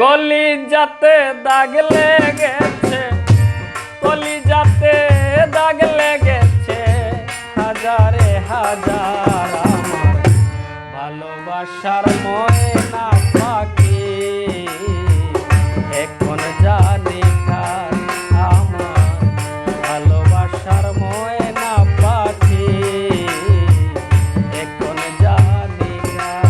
কলিজাতে দাগ লেগেছে, কলিজাতে দাগ লেগেছে, হাজারে হাজার আমার ভালোবাসার ময়না পাখি। এখন জানি কার আমার ভালোবাসার ময়না পাখি, এখন জানি কার।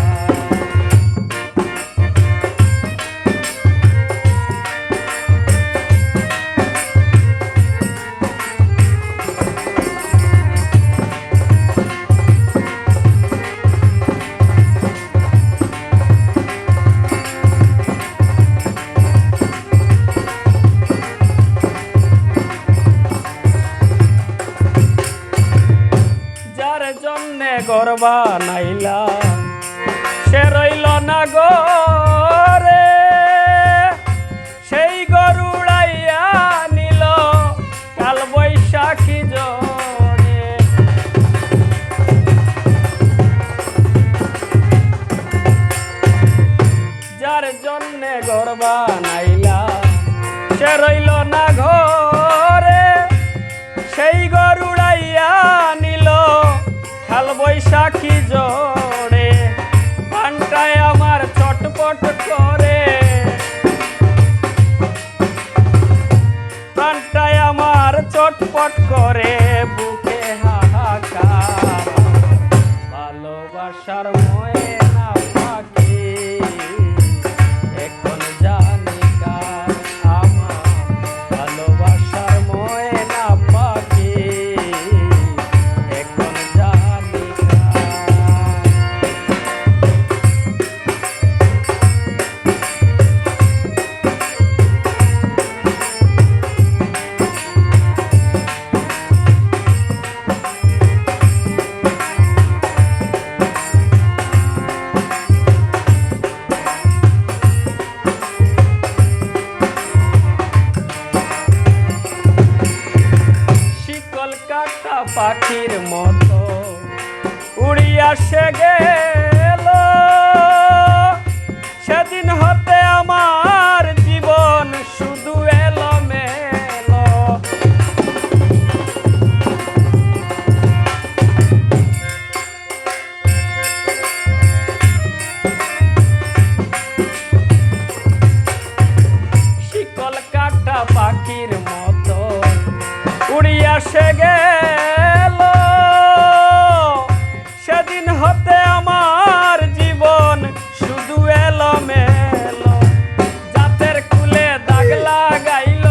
যার জন্যে ঘর বানাইলাম সে রইল না ঘরে, সেই ঘর উড়াইয়া নিল কাল বৈশাখী ঝড়ে। যার জন্যে ঘর বানাইলাম সে রইল না ঘরে, সেই ঘর উড়াইয়া নিল কাল বৈশাখী ঝড়ে। পানটায় আমার চটপট করে, প্রাণটায় আমার চটপট করে, বুকে হাহাকার ভালোবাসার ময়না পাখি। এখন জানি কার আমার ভালোবাসার ময়না পাখি, এখন জানি কার। কলকাতা পাখির মতো উড়িয়া সে গেল, সেদিন হতে আমার জীবন শুধু এলোমেলো। কলকাতা পাখির মতো উড়িয়া সে গেল, সেদিন হতে আমার জীবন শুধু এলোমেলো। জাতের কুলে দাগ লাগাইল,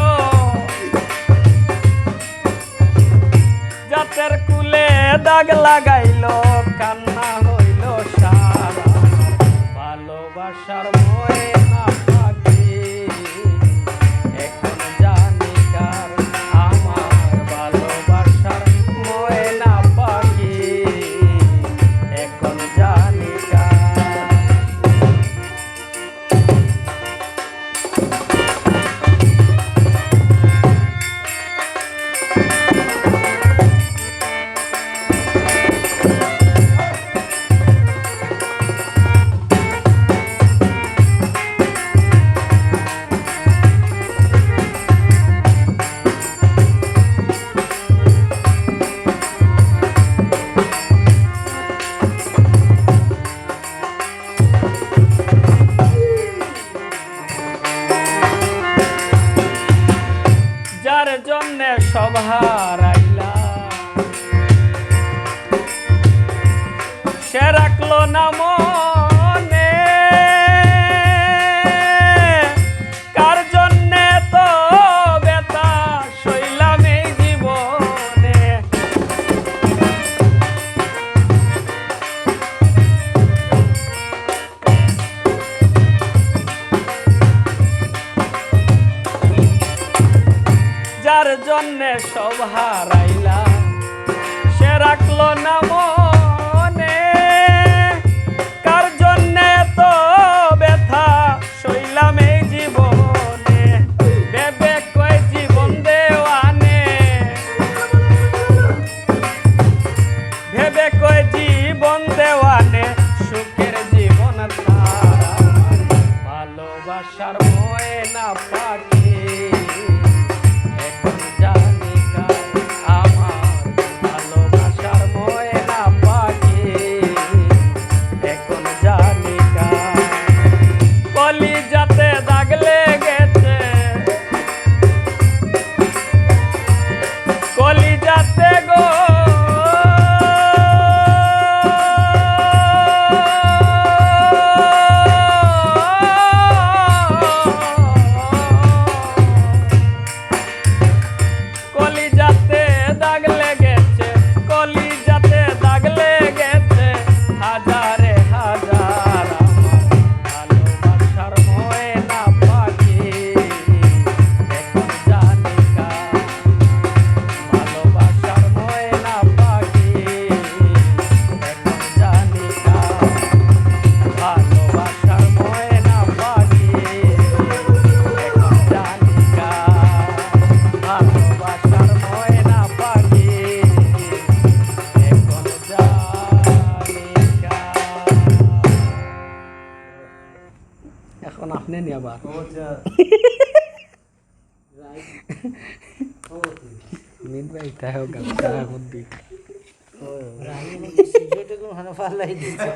জাতের কুলে দাগ লাগাইল, কান্না হইল সারা ভালোবাসার ময়না পাখি। এখন জানি কার আমার ভালোবাসার ময়না পাখি, এখন জানি কার। যার জন্যে সব হারাইলাম সে রাখলো না মনে, কার জন্যে তো ব্যথা সইলাম এই জীবনে। যার জন্যে সব হারাইলাম সে রাখলো না মনে, কার জন্যে তো ব্যথা সইলাম এই জীবনে। ভেবে কয় জীবন দেওয়ানে, ভেবে কয় জীবন দেওয়ানে, সুখের জীবন পাখি এখন জানি কার আমার ভালোবাসার ময়না পাখি এখন জানি কার কলিজাতে দাগ লেগেছে কলিজাতে গো কলিজাতে দাগ লেগেছে কলিজাতে দাগ লেগেছে হাজারে হাজার আমার ভালোবাসার ময়না পাখি এখন জানি কার ভালোবাসার ময়না পাখি এখন জানি কার ভালোবাসার ময়না পাখি এখন জানি কার ভালোবাসার ময়না পাখি এখন জানি কার। এখন আপনি নি আবার মিন ভাই তাই হোক গান মধ্যে রানী সিগারেট কোন হানা ফালাই দিছে